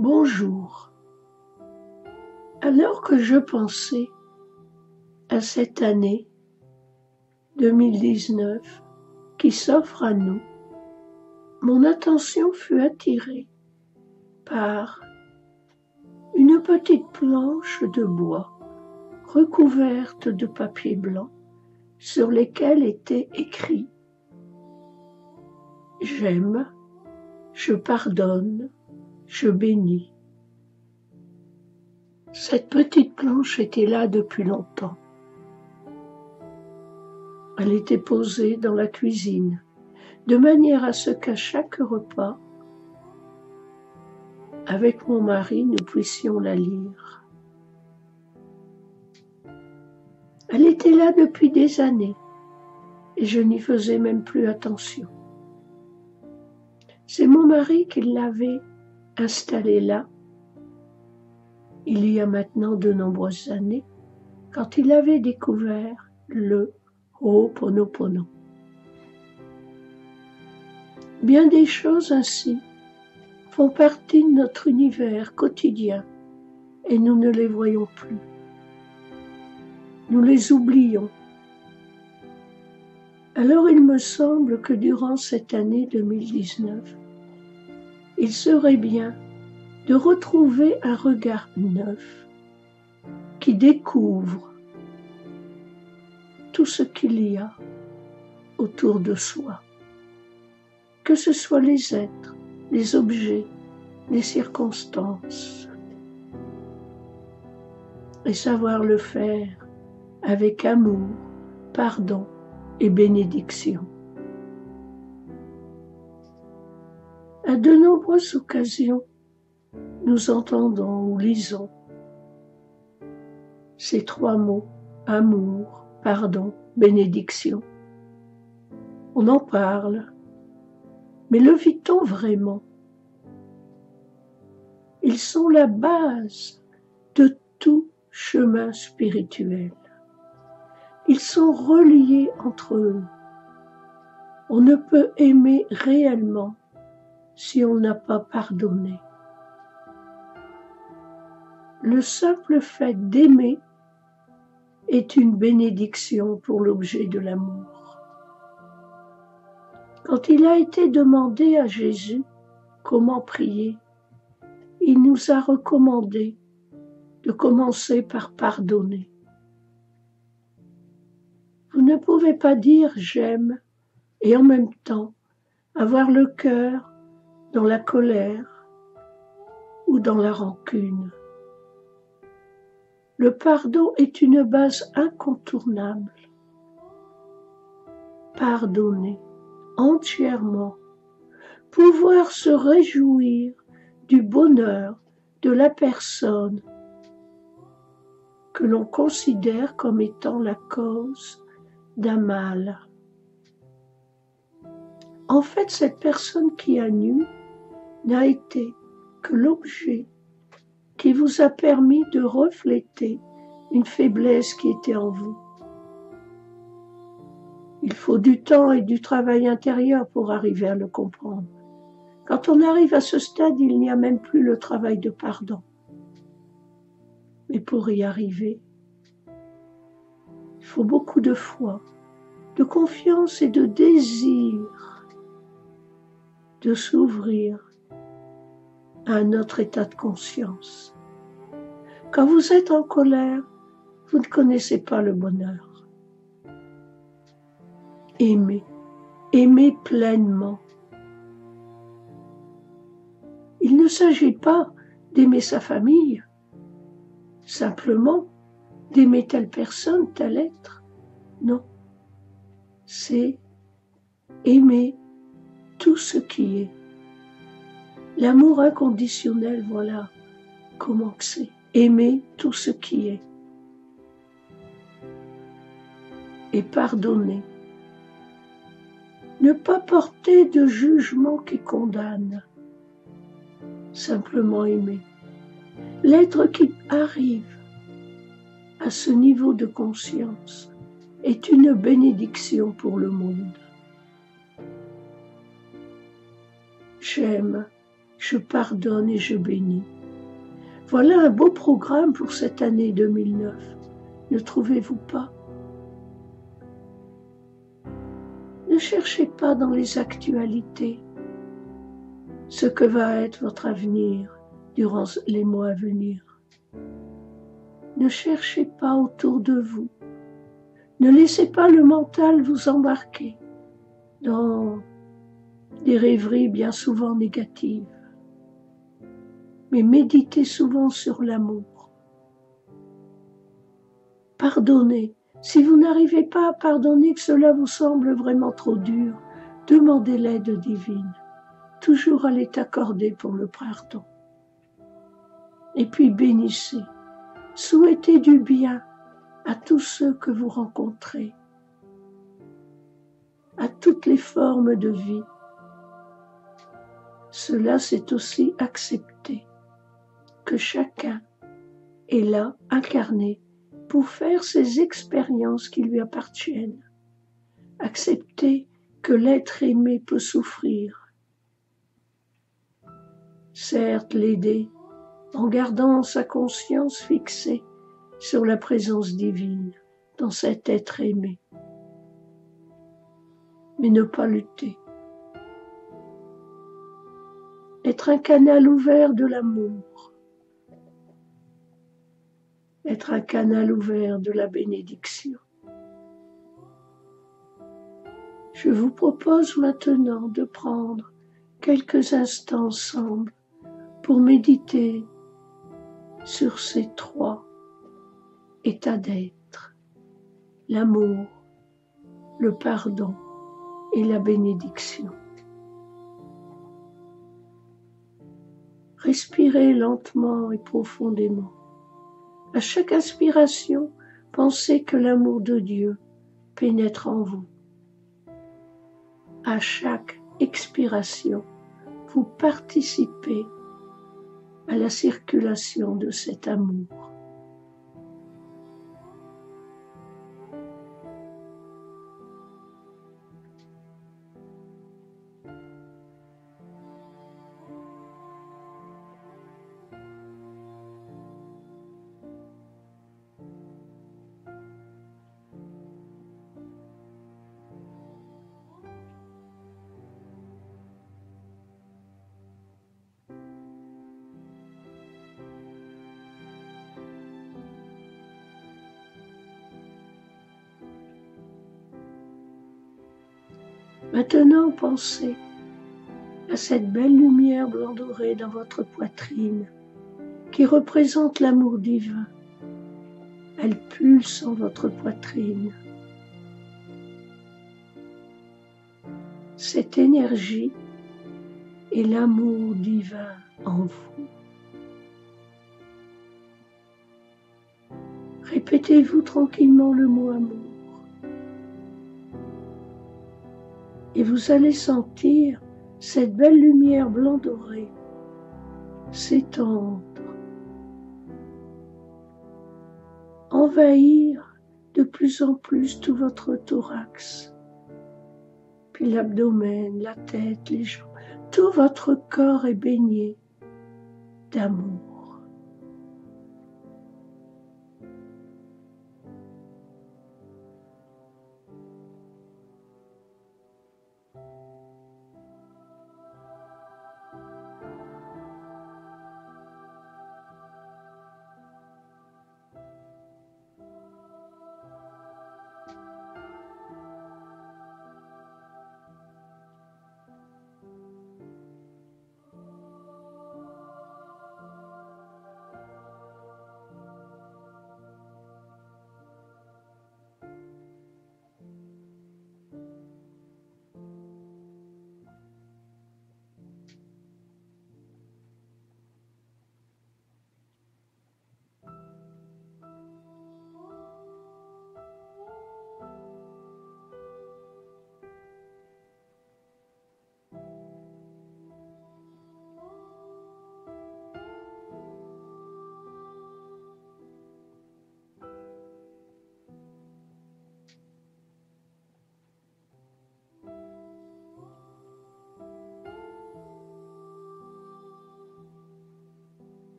Bonjour. Alors que je pensais à cette année 2019 qui s'offre à nous, mon attention fut attirée par une petite planche de bois recouverte de papier blanc sur lesquels était écrit « J'aime, je pardonne, je bénis ». Cette petite planche était là depuis longtemps. Elle était posée dans la cuisine, de manière à ce qu'à chaque repas, avec mon mari, nous puissions la lire. Elle était là depuis des années, et je n'y faisais même plus attention. C'est mon mari qui l'avait installée là, il y a maintenant de nombreuses années, quand il avait découvert le Ho'oponopono. Bien des choses ainsi font partie de notre univers quotidien et nous ne les voyons plus. Nous les oublions. Alors il me semble que durant cette année 2019, il serait bien de retrouver un regard neuf qui découvre tout ce qu'il y a autour de soi, que ce soit les êtres, les objets, les circonstances, et savoir le faire avec amour, pardon et bénédiction. À de nombreuses occasions, nous entendons ou lisons ces trois mots, amour, pardon, bénédiction. On en parle, mais le vit-on vraiment? Ils sont la base de tout chemin spirituel. Ils sont reliés entre eux. On ne peut aimer réellement si on n'a pas pardonné. Le simple fait d'aimer est une bénédiction pour l'objet de l'amour. Quand il a été demandé à Jésus comment prier, il nous a recommandé de commencer par pardonner. Vous ne pouvez pas dire « j'aime » et en même temps avoir le cœur dans la colère ou dans la rancune. Le pardon est une base incontournable. Pardonner entièrement, pouvoir se réjouir du bonheur de la personne que l'on considère comme étant la cause d'un mal. En fait, cette personne qui a nu n'a été que l'objet qui vous a permis de refléter une faiblesse qui était en vous. Il faut du temps et du travail intérieur pour arriver à le comprendre. Quand on arrive à ce stade, il n'y a même plus le travail de pardon. Mais pour y arriver, il faut beaucoup de foi, de confiance et de désir de s'ouvrir à un autre état de conscience. Quand vous êtes en colère, vous ne connaissez pas le bonheur. Aimez, aimez pleinement. Il ne s'agit pas d'aimer sa famille, simplement d'aimer telle personne, tel être. Non, c'est aimer tout ce qui est. L'amour inconditionnel, voilà comment c'est. Aimer tout ce qui est. Et pardonner. Ne pas porter de jugement qui condamne. Simplement aimer. L'être qui arrive à ce niveau de conscience est une bénédiction pour le monde. J'aime, je pardonne et je bénis. Voilà un beau programme pour cette année 2009, ne trouvez-vous pas? Ne cherchez pas dans les actualités ce que va être votre avenir durant les mois à venir. Ne cherchez pas autour de vous. Ne laissez pas le mental vous embarquer dans des rêveries bien souvent négatives. Mais méditez souvent sur l'amour. Pardonnez. Si vous n'arrivez pas à pardonner, que cela vous semble vraiment trop dur, demandez l'aide divine. Toujours elle est accordée pour le pardon. Et puis bénissez. Souhaitez du bien à tous ceux que vous rencontrez, à toutes les formes de vie. Cela, c'est aussi accepter que chacun est là, incarné, pour faire ses expériences qui lui appartiennent. Accepter que l'être aimé peut souffrir. Certes, l'aider en gardant sa conscience fixée sur la présence divine dans cet être aimé. Mais ne pas lutter. Être un canal ouvert de l'amour. Être un canal ouvert de la bénédiction. Je vous propose maintenant de prendre quelques instants ensemble pour méditer sur ces trois états d'être, l'amour, le pardon et la bénédiction. Respirez lentement et profondément. À chaque inspiration, pensez que l'amour de Dieu pénètre en vous. À chaque expiration, vous participez à la circulation de cet amour. Maintenant, pensez à cette belle lumière blanc dorée dans votre poitrine qui représente l'amour divin. Elle pulse en votre poitrine. Cette énergie est l'amour divin en vous. Répétez-vous tranquillement le mot amour. Et vous allez sentir cette belle lumière blanc dorée s'étendre, envahir de plus en plus tout votre thorax, puis l'abdomen, la tête, les jambes, tout votre corps est baigné d'amour.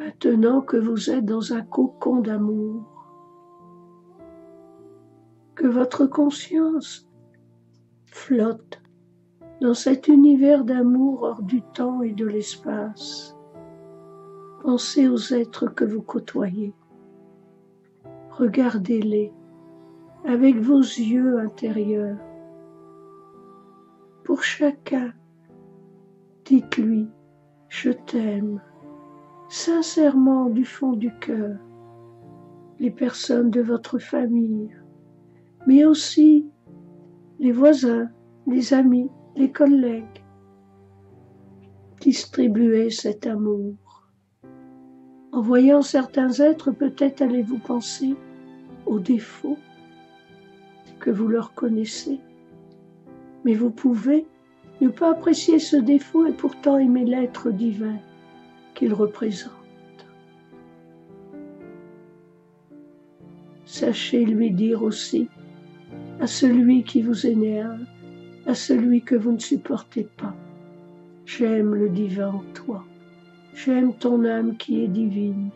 Maintenant que vous êtes dans un cocon d'amour, que votre conscience flotte dans cet univers d'amour hors du temps et de l'espace, pensez aux êtres que vous côtoyez. Regardez-les avec vos yeux intérieurs. Pour chacun, dites-lui « Je t'aime » sincèrement du fond du cœur. Les personnes de votre famille, mais aussi les voisins, les amis, les collègues. Distribuez cet amour. En voyant certains êtres, peut-être allez-vous penser aux défauts que vous leur connaissez. Mais vous pouvez ne pas apprécier ce défaut et pourtant aimer l'être divin qu'il représente. Sachez lui dire aussi à celui qui vous énerve, à celui que vous ne supportez pas, « J'aime le divin en toi, j'aime ton âme qui est divine. »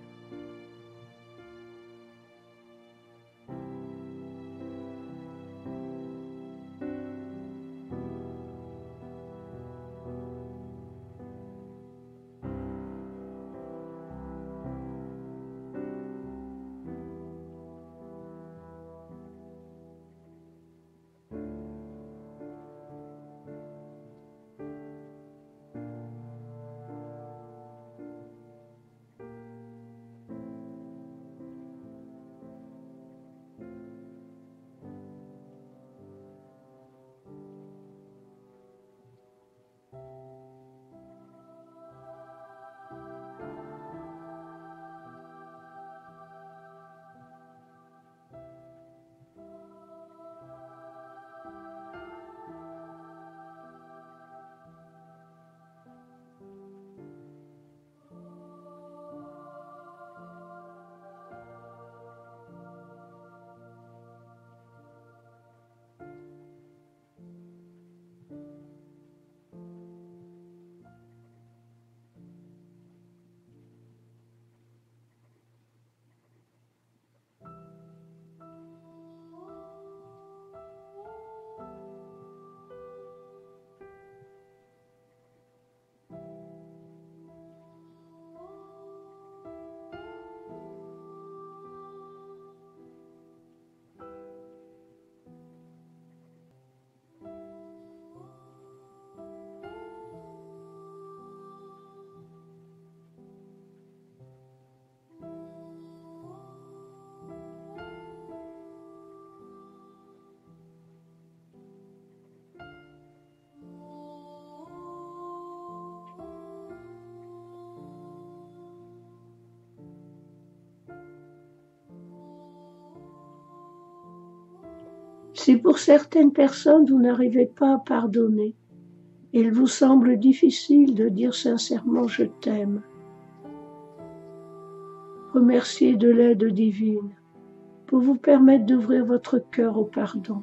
Si pour certaines personnes vous n'arrivez pas à pardonner, et il vous semble difficile de dire sincèrement « je t'aime », remerciez de l'aide divine pour vous permettre d'ouvrir votre cœur au pardon.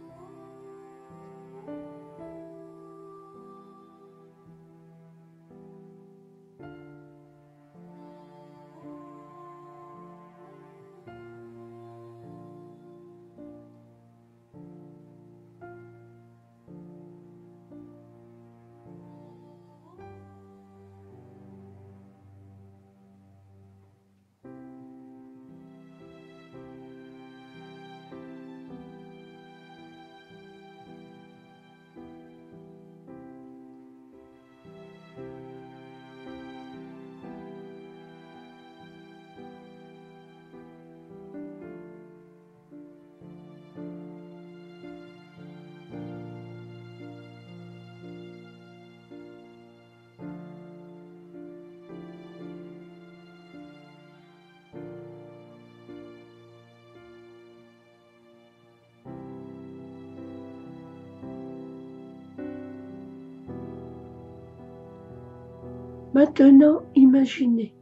Maintenant, imaginez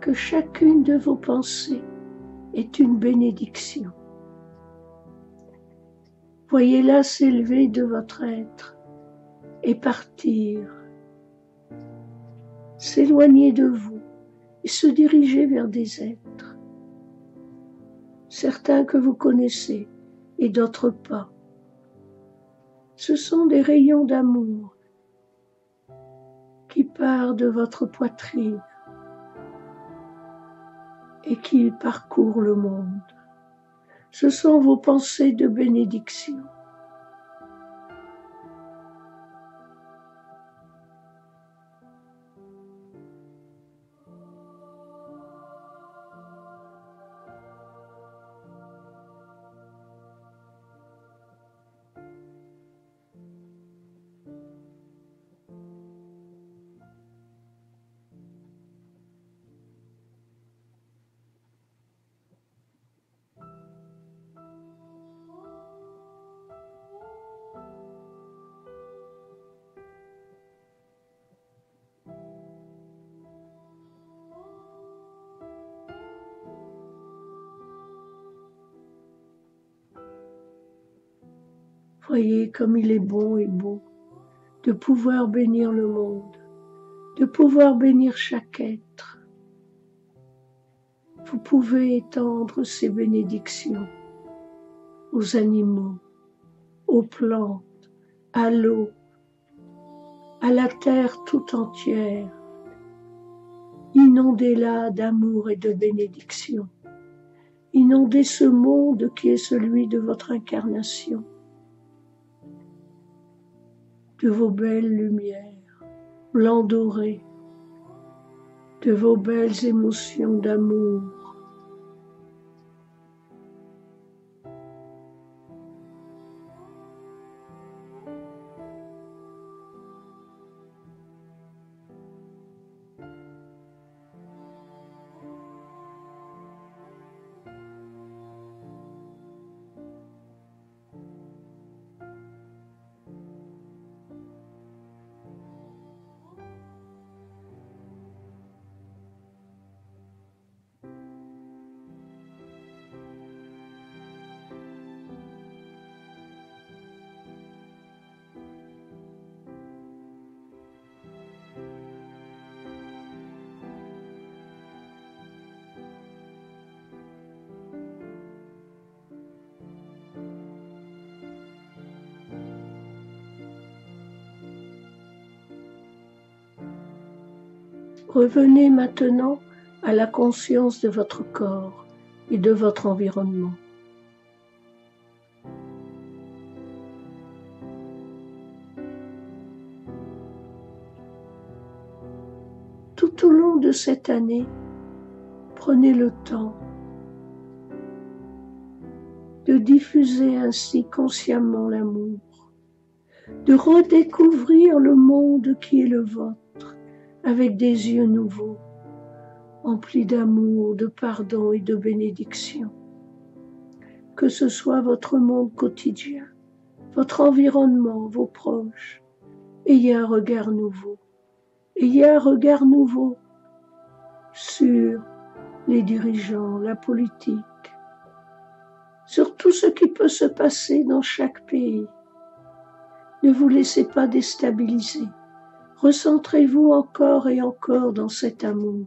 que chacune de vos pensées est une bénédiction. Voyez-la s'élever de votre être et partir, s'éloigner de vous et se diriger vers des êtres, certains que vous connaissez et d'autres pas. Ce sont des rayons d'amour qui partent de votre poitrine et qui parcourent le monde. Ce sont vos pensées de bénédiction. Voyez comme il est bon et beau de pouvoir bénir le monde, de pouvoir bénir chaque être. Vous pouvez étendre ces bénédictions aux animaux, aux plantes, à l'eau, à la terre tout entière. Inondez-la d'amour et de bénédiction. Inondez ce monde qui est celui de votre incarnation, de vos belles lumières, blanc doré, de vos belles émotions d'amour. Revenez maintenant à la conscience de votre corps et de votre environnement. Tout au long de cette année, prenez le temps de diffuser ainsi consciemment l'amour, de redécouvrir le monde qui est le vôtre avec des yeux nouveaux, emplis d'amour, de pardon et de bénédiction. Que ce soit votre monde quotidien, votre environnement, vos proches, ayez un regard nouveau. Ayez un regard nouveau sur les dirigeants, la politique, sur tout ce qui peut se passer dans chaque pays. Ne vous laissez pas déstabiliser. Recentrez-vous encore et encore dans cet amour.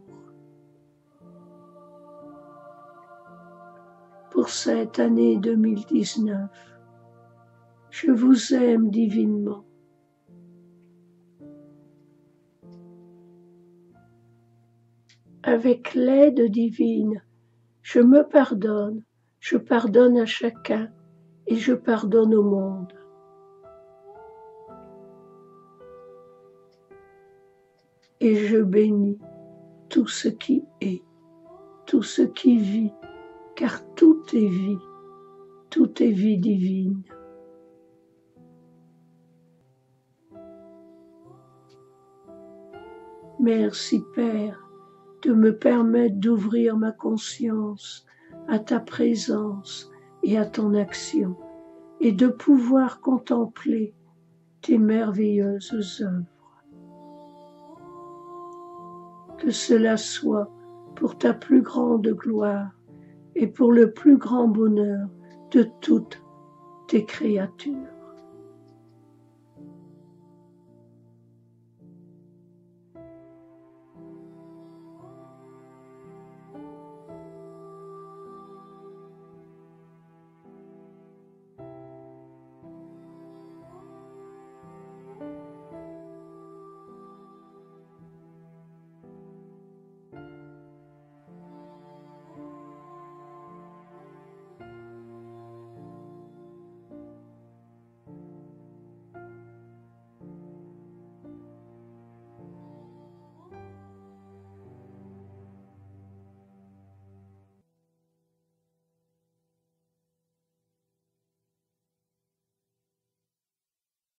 Pour cette année 2019, je vous aime divinement. Avec l'aide divine, je me pardonne, je pardonne à chacun et je pardonne au monde. Et je bénis tout ce qui est, tout ce qui vit, car tout est vie divine. Merci Père de me permettre d'ouvrir ma conscience à ta présence et à ton action et de pouvoir contempler tes merveilleuses œuvres. Que cela soit pour ta plus grande gloire et pour le plus grand bonheur de toutes tes créatures.